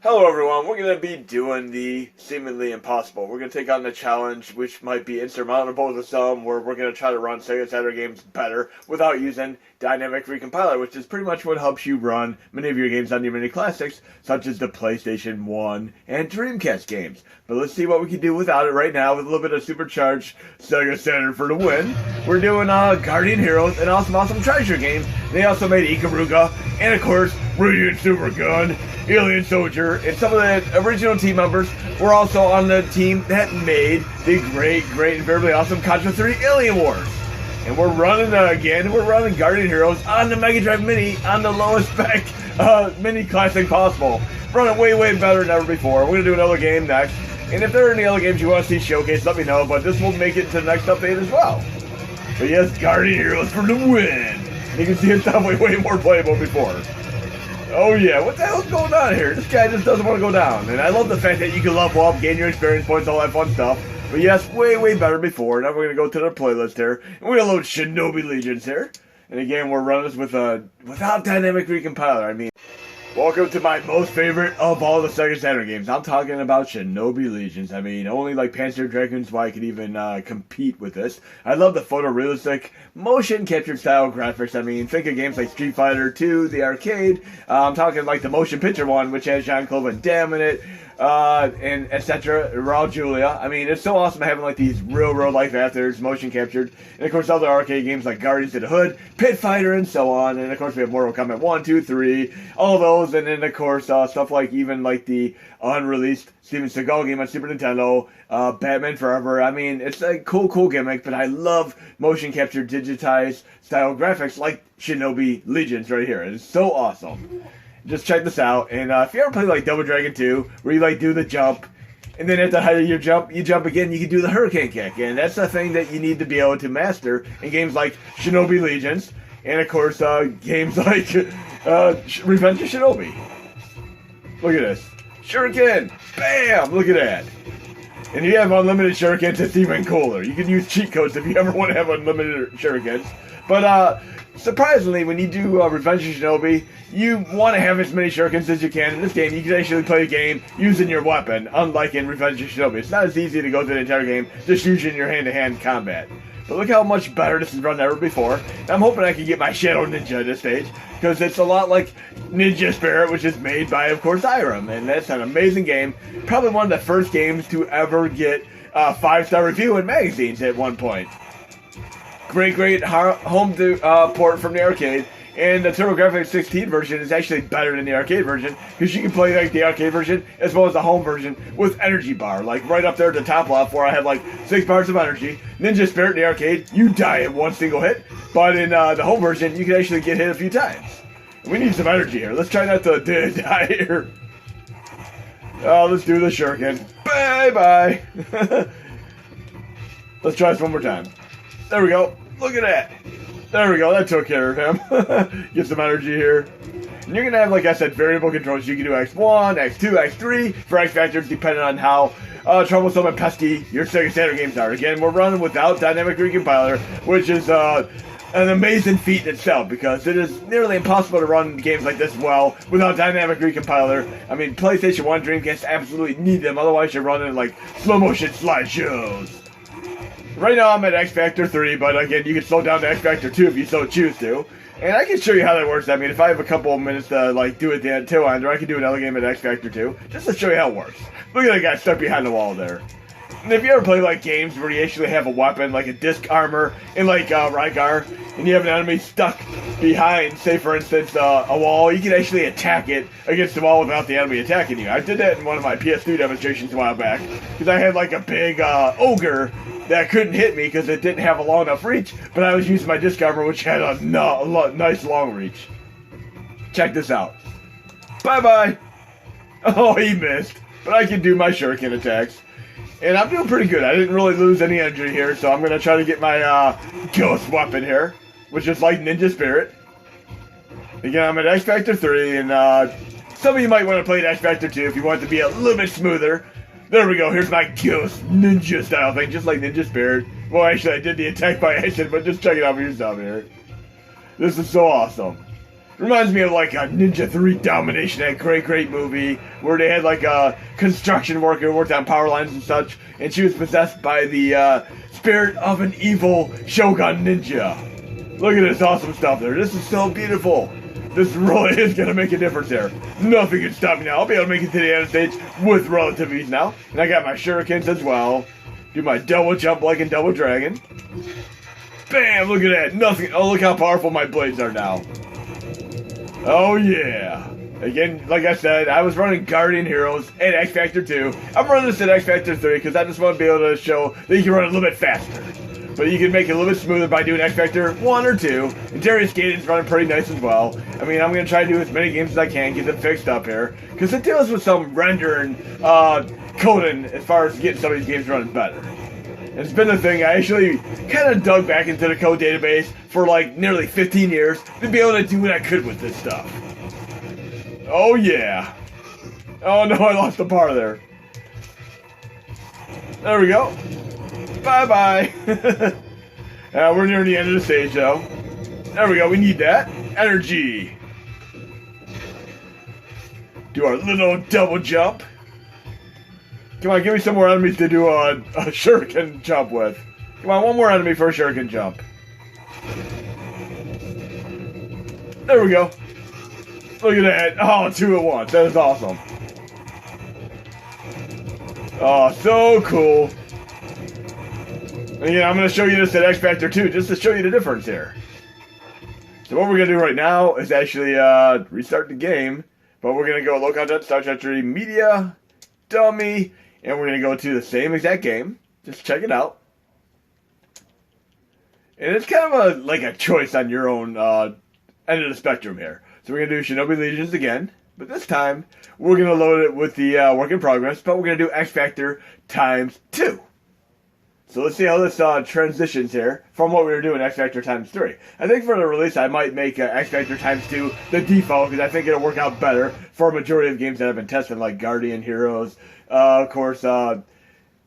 Hello everyone, we're going to be doing the seemingly impossible. We're going to take on the challenge, which might be insurmountable to some, where we're going to try to run Sega Saturn games better without using Dynamic Recompiler, which is pretty much what helps you run many of your games on your mini classics, such as the PlayStation 1 and Dreamcast games. But let's see what we can do without it right now, with a little bit of SuperCharged Sega Saturn for the win. We're doing Guardian Heroes, an awesome treasure game. They also made Ikaruga, and of course, Radiant Super Gun, Alien Soldier, and some of the original team members were also on the team that made the great, and very awesome Contra 3 Alien Wars. And we're running again, we're running Guardian Heroes on the Mega Drive Mini on the lowest spec mini classic possible. Running way better than ever before. We're going to do another game next. And if there are any other games you want to see showcased, let me know, but this will make it to the next update as well. But yes, Guardian Heroes for the win! You can see it's definitely way more playable before. Oh yeah, what the hell's going on here? This guy just doesn't want to go down. And I love the fact that you can level up, gain your experience points, all that fun stuff. But yes, way better before. Now we're going to go to the playlist here. And we're going to load Shinobi Legions here. And again, we're running this with without Dynamic Recompiler. I mean, welcome to my most favorite of all the Sega Saturn games. I'm talking about Shinobi Legions. I mean, only like Panzer Dragoon's why I could even compete with this. I love the photorealistic, motion capture style graphics. I mean, think of games like Street Fighter 2, the arcade. I'm talking like the motion picture one, which has Jean-Claude Van Damme in it, and etc. Raul Julia. I mean, it's so awesome having like these real life actors, motion captured. And of course, other arcade games like Guardians of the Hood, Pit Fighter, and so on. And of course, we have Mortal Kombat 1, 2, 3, all those. And then of course, stuff like even like the unreleased Steven Seagal game on Super Nintendo, Batman Forever. I mean, it's a cool gimmick, but I love motion capture digitized style graphics like Shinobi Legions right here. It's so awesome. Just check this out. And if you ever play like Double Dragon 2, where you like do the jump, and then at the height of your jump, you jump again, you can do the Hurricane Kick. And that's the thing that you need to be able to master in games like Shinobi Legions, and of course, games like Revenge of Shinobi. Look at this. Shuriken! Bam! Look at that. And you have unlimited shurikens, it's even cooler. You can use cheat codes if you ever want to have unlimited shurikens. But surprisingly, when you do Revenge of Shinobi, you want to have as many shurikens as you can. In this game, you can actually play a game using your weapon, unlike in Revenge of Shinobi. It's not as easy to go through the entire game just using your hand-to-hand combat. But look how much better this is run than ever before. I'm hoping I can get my Shadow Ninja at this stage, because it's a lot like Ninja Spirit, which is made by, of course, Irem. And that's an amazing game. Probably one of the first games to ever get a 5-star review in magazines at one point. Great home port from the arcade. And the TurboGrafx 16 version is actually better than the arcade version, because you can play like the arcade version as well as the home version with energy bar, like right up there at the top left where I had like 6 bars of energy. Ninja Spirit in the arcade, you die in one single hit, but in the home version, you can actually get hit a few times. We need some energy here. Let's try not to die here. Let's do the shuriken. Bye. Let's try this one more time. There we go. Look at that. There we go, that took care of him. Get some energy here. And you're going to have, like I said, variable controls. You can do X1, X2, X3 for X factors, depending on how troublesome and pesky your Sega Saturn games are. Again, we're running without Dynamic Recompiler, which is an amazing feat in itself, because it is nearly impossible to run games like this well without Dynamic Recompiler. I mean, PlayStation 1, Dreamcast absolutely need them, otherwise you're running like slow motion slideshows. Right now I'm at X Factor 3, but again, you can slow down to X Factor 2 if you so choose to. And I can show you how that works. I mean, if I have a couple of minutes to like do it at the tail end, or I can do another game at X Factor 2, just to show you how it works. Look at that guy stuck behind the wall there. And if you ever play like games where you actually have a weapon, like a disc armor in like Rygar, and you have an enemy stuck behind, say for instance, a wall, you can actually attack it against the wall without the enemy attacking you. I did that in one of my PS2 demonstrations a while back, because I had like a big ogre that couldn't hit me because it didn't have a long enough reach, but I was using my disc armor, which had a nice long reach. Check this out. Bye. Oh, he missed, but I can do my shuriken attacks. And I'm doing pretty good. I didn't really lose any energy here, so I'm going to try to get my ghost weapon here, which is like Ninja Spirit. Again, I'm at X Factor 3, and some of you might want to play at X Factor 2 if you want it to be a little bit smoother. There we go, here's my ghost ninja style thing, just like Ninja Spirit. Well, actually, I did the attack by accident, but just check it out for yourself here. This is so awesome. Reminds me of like a Ninja 3 Domination, that great movie where they had like a construction worker who worked on power lines and such, and she was possessed by the spirit of an evil Shogun ninja. Look at this awesome stuff there. This is so beautiful. This really is going to make a difference there. Nothing can stop me now. I'll be able to make it to the end stage with relative ease now. And I got my shurikens as well. Do my double jump like in Double Dragon. Bam! Look at that. Nothing. Oh, look how powerful my blades are now. Oh, yeah. Again, like I said, I was running Guardian Heroes and X Factor 2. I'm running this at X Factor 3 because I just want to be able to show that you can run it a little bit faster. But you can make it a little bit smoother by doing X Factor 1 or 2. And Darius Gaten's running pretty nice as well. I mean, I'm going to try to do as many games as I can, get them fixed up here. Because it deals with some render and coding as far as getting some of these games running better. It's been a thing. I actually kind of dug back into the code database for like nearly 15 years to be able to do what I could with this stuff. Oh yeah. Oh no, I lost the bar there. There we go. Bye-bye. We're near the end of the stage though. There we go, we need that. Energy. Do our little double jump. Come on, give me some more enemies to do a shuriken jump with. Come on, one more enemy for a shuriken jump. There we go. Look at that. Oh, 2 at once. That is awesome. Oh, so cool. And yeah, I'm going to show you this at X Factor 2 just to show you the difference here. So what we're going to do right now is actually restart the game. But we're going to go low content, Star Trek Media, Dummy. And we're going to go to the same exact game. Just check it out. And it's kind of like a choice on your own end of the spectrum here. So we're going to do Shinobi Legions again. But this time, we're going to load it with the work in progress. But we're going to do X Factor times 2. So let's see how this transitions here from what we were doing X Factor times 3. I think for the release, I might make X Factor times 2 the default. Because I think it'll work out better for a majority of games that I've been testing. Like Guardian Heroes. Of course,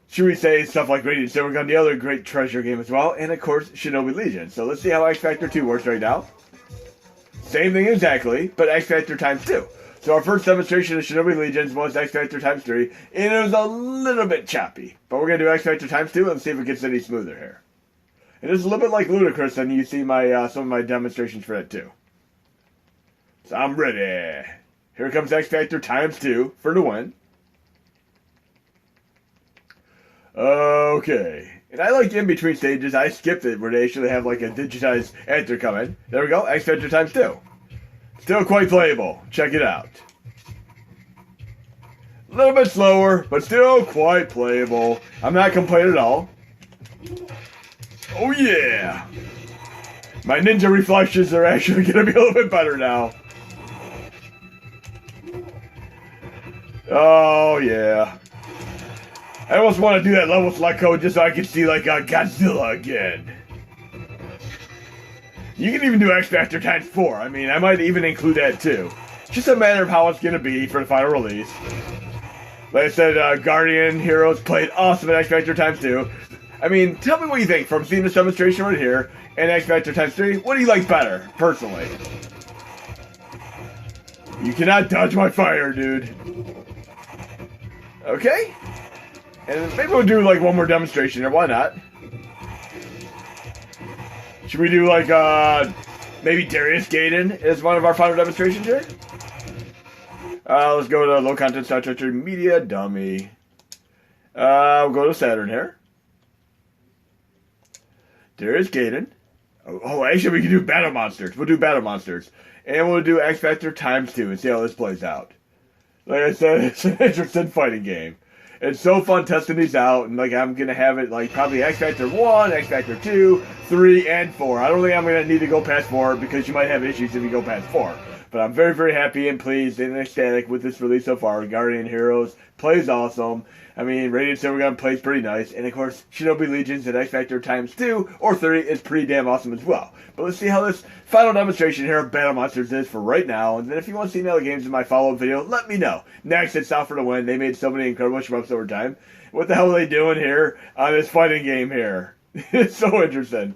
should we say stuff like Radiant Silvergun, the other great treasure game as well, and of course, Shinobi Legion. So let's see how X Factor 2 works right now. Same thing exactly, but X Factor times 2. So our first demonstration of Shinobi Legions was X Factor times 3, and it was a little bit choppy. But we're going to do X Factor times 2 and see if it gets any smoother here. And it's a little bit like Ludicrous, and you see my some of my demonstrations for that too. So I'm ready. Here comes X Factor times 2 for the win. Okay, and I like the in-between stages. I skipped it where they actually have like a digitized actor come in. There we go, X Factor times 2. Still quite playable. Check it out. A little bit slower, but still quite playable. I'm not complaining at all. Oh yeah! My ninja reflections are actually going to be a little bit better now. Oh yeah. I almost want to do that level select code just so I can see like Godzilla again. You can even do X Factor times 4. I mean, I might even include that too. It's just a matter of how it's going to be for the final release. Like I said, Guardian Heroes played awesome at X Factor times 2. I mean, tell me what you think from seeing this demonstration right here and X Factor times 3. What do you like better, personally? You cannot dodge my fire, dude. Okay. And maybe we'll do like one more demonstration here. Why not? Should we do like maybe Darius Gaten as one of our final demonstrations here? Let's go to low content Star Trek Media Dummy. We'll go to Saturn here. Darius Gaten. Oh, actually we can do Battle Monsters. We'll do Battle Monsters. And we'll do X Factor times 2 and see how this plays out. Like I said, it's an interesting fighting game. It's so fun testing these out, and like I'm gonna have it like probably X Factor 1, X Factor 2, 3, and 4. I don't think I'm gonna need to go past 4 because you might have issues if you go past 4. But I'm very, very happy and pleased and ecstatic with this release so far. Guardian Heroes plays awesome. I mean, Radiant Silvergun plays pretty nice. And of course, Shinobi Legions at X Factor times 2 or 3 is pretty damn awesome as well. But let's see how this final demonstration here of Battle Monsters is for right now. And then if you want to see any other games in my follow-up video, let me know. Next, it's Out for the Win. They made so many incredible shmups over time. What the hell are they doing here on this fighting game here? It's so interesting.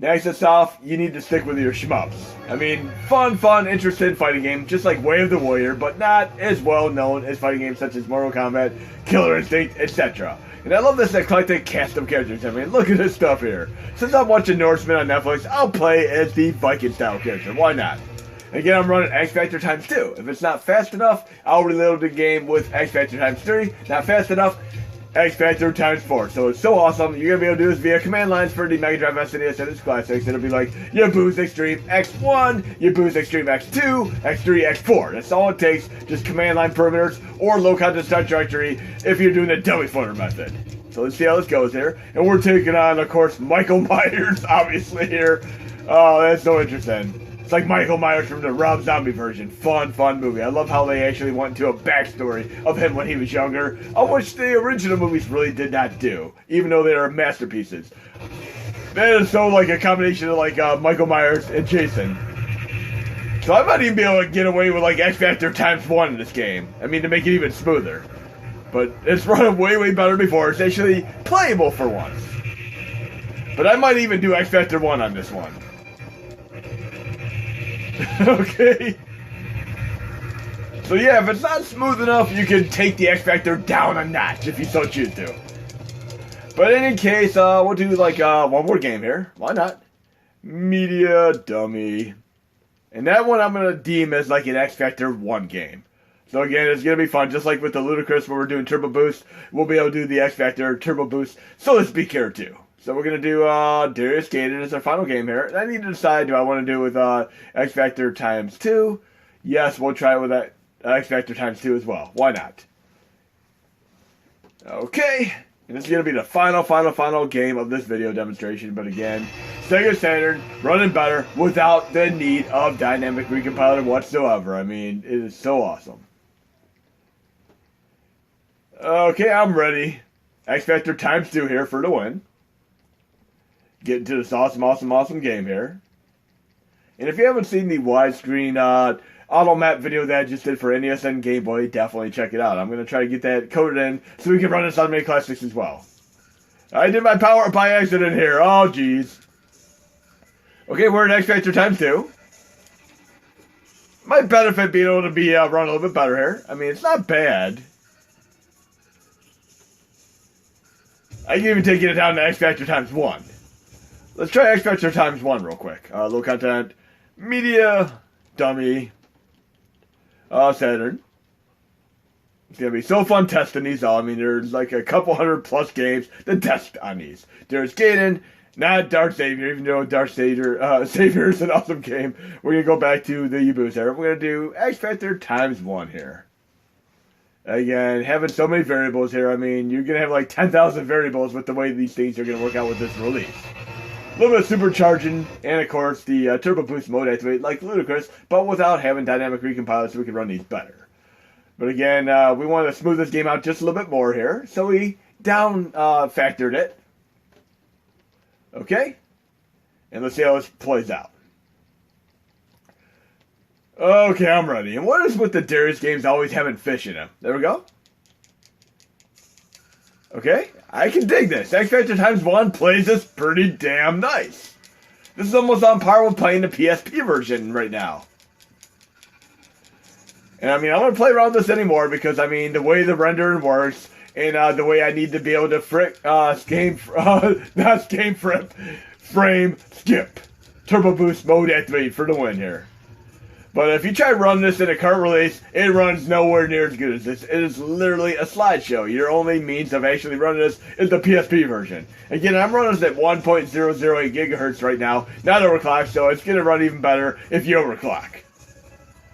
Next is off, you need to stick with your shmups. I mean, fun, interesting fighting game, just like Way of the Warrior, but not as well known as fighting games such as Mortal Kombat, Killer Instinct, etc. And I love this eclectic cast of characters. I mean, look at this stuff here. Since I'm watching Norseman on Netflix, I'll play as the Viking-style character. Why not? Again, I'm running X Factor times 2. If it's not fast enough, I'll reload the game with X Factor times 3. Not fast enough, X Factor times 4. So it's so awesome. You're going to be able to do this via command lines for the Mega Drive SNES and its classics. It'll be like, you boost Extreme X1, you boost Extreme X2, X3, X4. That's all it takes. Just command line perimeters or low content start directory if you're doing the dummy footer method. So let's see how this goes here. And we're taking on, of course, Michael Myers, obviously, here. Oh, that's so interesting. It's like Michael Myers from the Rob Zombie version. Fun movie. I love how they actually went into a backstory of him when he was younger, of which the original movies really did not do, even though they are masterpieces. That is so like a combination of like Michael Myers and Jason. So I might even be able to get away with like X Factor times 1 in this game. I mean, to make it even smoother. But it's running way better before. It's actually playable for once. But I might even do X Factor 1 on this one. Okay. So yeah, if it's not smooth enough, you can take the X Factor down a notch if you so choose to. But in any case, we'll do like one more game here. Why not? Media Dummy. And that one I'm going to deem as like an X Factor 1 game. So again, it's going to be fun. Just like with the Ludicrous where we're doing Turbo Boost, we'll be able to do the X Factor Turbo Boost. So let's be care too. So we're going to do Darius Gaiden as our final game here. And I need to decide, do I want to do with X Factor times 2? Yes, we'll try it with that X Factor times 2 as well. Why not? Okay. And this is going to be the final game of this video demonstration. But again, Sega Saturn running better without the need of Dynamic Recompiler whatsoever. I mean, it is so awesome. Okay, I'm ready. X Factor times 2 here for the win. Get into this awesome game here. And if you haven't seen the widescreen auto map video that I just did for NES and Game Boy, definitely check it out. I'm going to try to get that coded in so we can run this on Mega Classics as well. I did my power up by accident here. Oh, jeez. Okay, we're at X Factor times 2. Might benefit being able to be run a little bit better here. I mean, it's not bad. I can even take it down to X Factor times 1. Let's try X Factor times 1 real quick. Low content, Media Dummy, Saturn. It's going to be so fun testing these all. I mean, there's like a couple 100+ games to test on these. There's Gaiden, not Dark Savior, even though Dark Savior is an awesome game. We're going to go back to the U-Boost era. We're going to do X Factor times 1 here. Again, having so many variables here, I mean, you're going to have like 10,000 variables with the way these things are going to work out with this release. A little bit of supercharging, and of course, the Turbo Boost mode activate like Ludicrous, but without having Dynamic Recompiler so we can run these better. But again, we want to smooth this game out just a little bit more here, so we factored it. Okay? And let's see how this plays out. Okay, I'm ready. And what is with the Darius games always having fish in them? There we go. Okay, I can dig this. X Factor times 1 plays this pretty damn nice. This is almost on par with playing the PSP version right now. And I mean, I'm going to play around with this anymore because, I mean, the way the rendering works and the way I need to be able to frame skip. Turbo Boost mode activate for the win here. But if you try to run this in a current release, it runs nowhere near as good as this. It is literally a slideshow. Your only means of actually running this is the PSP version. Again, I'm running this at 1.008 gigahertz right now, not overclocked, so it's going to run even better if you overclock.